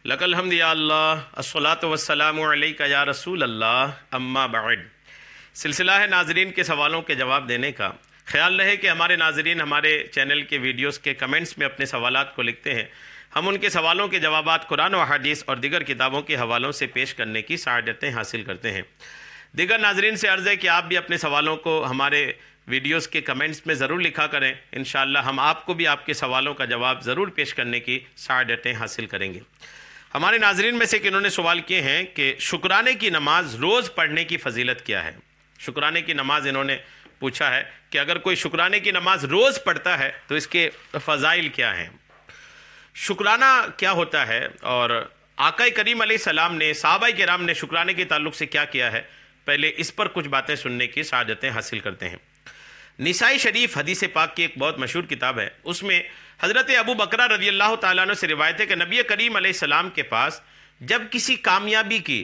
लकल हम्द या अल्लाह अस्सलातु वस्सलामु अलैका या रसूल अल्लाह अम्मा बाद। सिलसिला है नाजरीन के सवालों के जवाब देने का। ख्याल रहे कि हमारे नाजरीन हमारे चैनल के वीडियोस के कमेंट्स में अपने सवालात को लिखते हैं। हम उनके सवालों के जवाबात कुरान व हदीस और दीगर किताबों के हवालों से पेश करने की सआदतें हासिल करते हैं। दीगर नाजरीन से अर्ज़ है कि आप भी अपने सवालों को हमारे वीडियोस के कमेंट्स में ज़रूर लिखा करें। इंशाअल्लाह हम आपको भी आपके सवालों का जवाब ज़रूर पेश करने की सआदतें हासिल करेंगे। हमारे नाजरीन में से कि इन्होंने सवाल किए हैं कि शुक्राने की नमाज रोज़ पढ़ने की फ़जीलत क्या है। शुक्राने की नमाज इन्होंने पूछा है कि अगर कोई शुक्राने की नमाज रोज़ पढ़ता है तो इसके फ़ज़ाइल क्या हैं। शुक्राना क्या होता है और आक़ा करीम अलैहिस्सलाम ने सहाबाए किराम ने शुक्राने के ताल्लुक़ से क्या किया है, पहले इस पर कुछ बातें सुनने की सआदतें हासिल करते हैं। निसाई शरीफ हदीस पाक की एक बहुत मशहूर किताब है। उसमें हज़रत अबू बकरा रज़ियल्लाहु ताला अन्हु से रिवायत है कि नबी करीम अलैहिस्सलाम के पास जब किसी कामयाबी की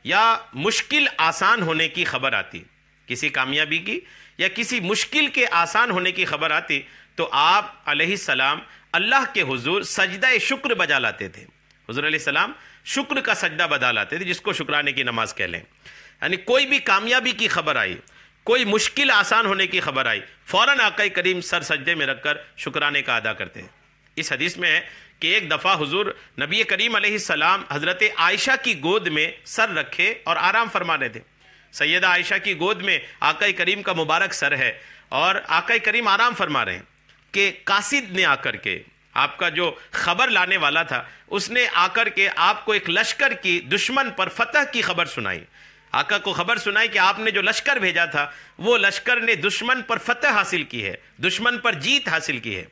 या मुश्किल आसान होने की खबर आती, किसी कामयाबी की या किसी मुश्किल के आसान होने की खबर आती, तो आप अलैहिस्सलाम अल्लाह के हुजूर सजदा शुक्र बजा लाते थे। हुजूर अलैहिस्सलाम शुक्र का सजदा बजा लाते थे, जिसको शुक्राने की नमाज कह लें। यानी कोई भी कामयाबी की खबर आई, कोई मुश्किल आसान होने की खबर आई, फ़ौरन आक़ा करीम सर सजदे में रखकर शुक्राने का अदा करते हैं। इस हदीस में है कि एक दफ़ा हुजूर नबी करीम अलैहिस्सलाम हज़रत आयशा की गोद में सर रखे और आराम फरमा रहे थे। सैयदा आयशा की गोद में आक़ा करीम का मुबारक सर है और आक़ा करीम आराम फरमा रहे हैं कि कासिद ने आकर के, आपका जो खबर लाने वाला था, उसने आकर के आपको एक लश्कर की दुश्मन पर फतह की खबर सुनाई। आका को खबर सुनाई कि आपने जो लश्कर भेजा था वो लश्कर ने दुश्मन पर फतह हासिल की है, दुश्मन पर जीत हासिल की है।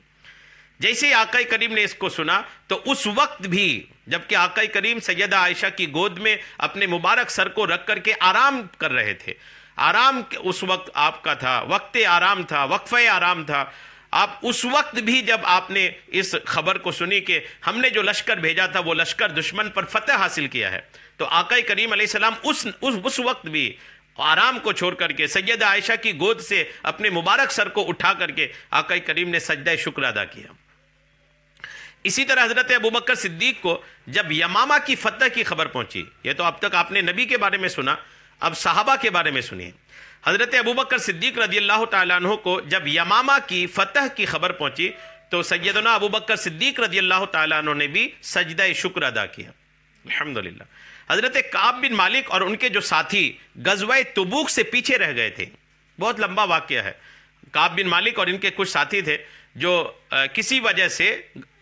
जैसे ही आका करीम ने इसको सुना तो उस वक्त भी, जबकि आका करीम सैयदा आयशा की गोद में अपने मुबारक सर को रख करके आराम कर रहे थे, आराम उस वक्त आपका था, वक्त आराम था, वक्फ़े आराम था, आप उस वक्त भी जब आपने इस खबर को सुनी कि हमने जो लश्कर भेजा था वो लश्कर दुश्मन पर फतह हासिल किया है, तो आका करीम अलैहिस्सलाम उस वक्त भी आराम को छोड़ करके सैयदा आयशा की गोद से अपने मुबारक सर को उठा करके आका करीम ने सजदा शुक्र अदा किया। इसी तरह हज़रत अबू बकर सिद्दीक को जब यमामा की फतह की खबर पहुंची, ये तो अब तक आपने नबी के बारे में सुना, अब सहाबा के बारे में सुनिए। हज़रत अबू बकर सिद्दीक रज़ियल्लाहु ताला अन्हु को जब यमामा की फतह की खबर पहुंची तो सैयदना अबू बकर सिद्दीक रज़ियल्लाहु ताला अन्हु ने भी सजदा शुक्र अदा किया। अल्हम्दुलिल्लाह। हज़रत काब बिन मालिक और उनके जो साथी गज़वा तबूक से पीछे रह गए थे, बहुत लंबा वाक़या है। काब बिन मालिक और इनके कुछ साथी थे जो किसी वजह से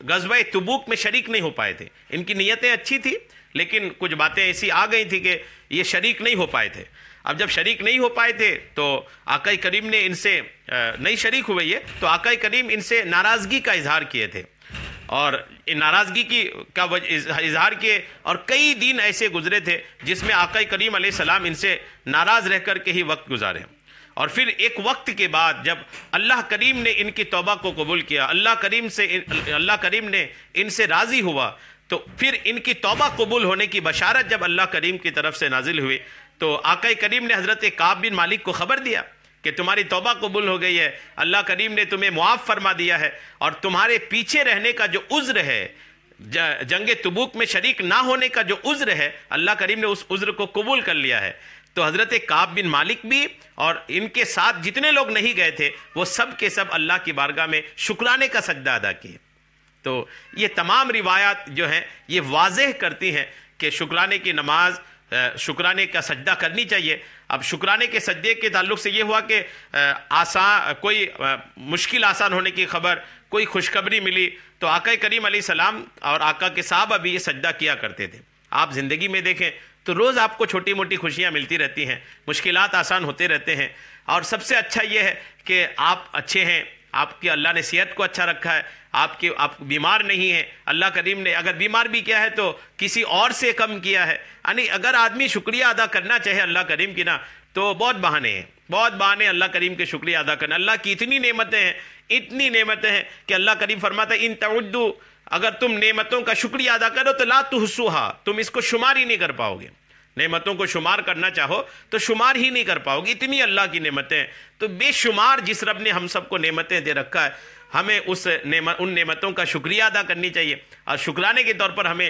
गज़वा तबूक में शरीक नहीं हो पाए थे। इनकी नीयतें अच्छी थी लेकिन कुछ बातें ऐसी आ गई थी कि ये शरीक नहीं हो पाए थे। अब जब शरीक नहीं हो पाए थे तो आका करीम ने इनसे नहीं शरीक हुए ये, तो आका करीम इनसे नाराज़गी का इजहार किए थे और इन नाराज़गी का इजहार किए और कई दिन ऐसे गुजरे थे जिसमें आका करीम अलैहिस्सलाम इनसे नाराज़ रह कर के ही वक्त गुजारे। और फिर एक वक्त के बाद जब अल्लाह करीम ने इनकी तौबा को कबूल किया, अल्लाह करीम ने इनसे राज़ी हुआ, तो फिर इनकी तौबा कबूल होने की बशारत जब अल्लाह करीम की तरफ से नाजिल हुई तो आका करीम ने हज़रत काब बिन मालिक को ख़बर दिया कि तुम्हारी तौबा कबूल हो गई है, अल्लाह करीम ने तुम्हें मुआफ़ फरमा दिया है और तुम्हारे पीछे रहने का जो उज़्र है, जंग तबूक में शरीक ना होने का जो उज़्र है, अल्लाह करीम ने उस उज़्र को कबूल कर लिया है। तो हज़रत काब बिन मालिक भी और इनके साथ जितने लोग नहीं गए थे वो सब के सब अल्लाह की बारगाह में शुक्राने का सजदा अदा किए। तो ये तमाम रिवायात जो हैं ये वाज़ेह करती हैं कि शुक्राने की नमाज, शुक्राने का सजदा करनी चाहिए। अब शुक्राने के सजदे के ताल्लुक़ से ये हुआ कि कोई मुश्किल आसान होने की खबर, कोई खुशखबरी मिली तो आका करीम अलैहिस्सलाम और आका के साहबा भी ये सजदा किया करते थे। आप ज़िंदगी में देखें तो रोज़ आपको छोटी मोटी खुशियाँ मिलती रहती हैं, मुश्किलात आसान होते रहते हैं और सबसे अच्छा ये है कि आप अच्छे हैं, आपकी अल्लाह ने सेहत को अच्छा रखा है, आप बीमार नहीं हैं। अल्लाह करीम ने अगर बीमार भी किया है तो किसी और से कम किया है। यानी अगर आदमी शुक्रिया अदा करना चाहे अल्लाह करीम की ना, तो बहुत बहाने हैं, बहुत बहाने अल्लाह करीम के शुक्रिया अदा करना। अल्लाह की इतनी नेमतें हैं, इतनी नेमतें हैं कि अल्लाह करीम फरमाता है इन तउद्दू, अगर तुम नेमतों का शुक्रिया अदा करो तो ला तुहसूहा, तुम इसको शुमार ही नहीं कर पाओगे। नेमतों को शुमार करना चाहो तो शुमार ही नहीं कर पाओगे, इतनी अल्लाह की नेमतें हैं। तो बेशुमार जिस रब ने हम सबको नेमतें दे रखा है ہمیں ان نعمتوں کا شکریہ ادا کرنی چاہیے، اور شکرانے کے طور پر ہمیں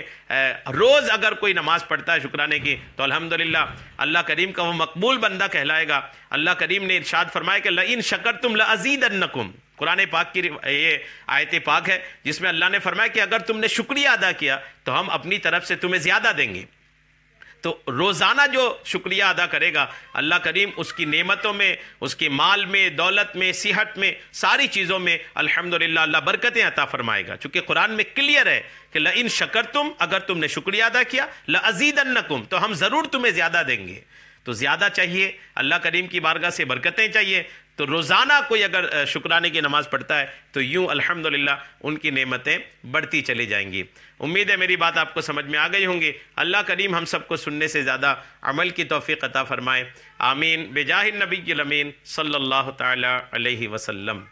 روز اگر کوئی نماز پڑھتا ہے شکرانے کی تو الحمدللہ اللہ کریم کا وہ مقبول بندہ کہلائے گا۔ اللہ کریم نے ارشاد فرمایا کہ لَإِن شَكَرْتُمْ لَأَزِيدَنَّكُمْ، قرآن پاک کی یہ آیت پاک ہے جس میں اللہ نے فرمایا کہ اگر تم نے شکریہ ادا کیا تو ہم اپنی طرف سے تمہیں زیادہ دیں گے۔ تو روزانہ جو شکریہ ادا کرے گا اللہ کریم اس کی نعمتوں میں، اس کی مال میں، دولت میں، صحت میں، ساری چیزوں میں الحمدللہ اللہ برکتیں عطا فرمائے گا، چونکہ قرآن میں کلیئر ہے کہ لَإِن شَكَرْتُمْ، اگر تم نے شکریہ ادا کیا، لَأَزِيدَنَّكُمْ، تو ہم ضرور تمہیں زیادہ دیں گے۔ تو زیادہ چاہیے، اللہ کریم کی بارگاہ سے برکتیں چاہیے، تو روزانہ کوئی اگر شکرانے کی نماز پڑھتا ہے تو یوں الحمدللہ ان کی نعمتیں بڑھتی چلی جائیں گی۔ امید ہے میری بات آپ کو سمجھ میں آ گئی ہوں گی۔ اللہ کریم ہم سب کو سننے سے زیادہ عمل کی توفیق عطا فرمائے، آمین، بجاہ النبی الامین صلی اللہ تعالی علیہ وسلم۔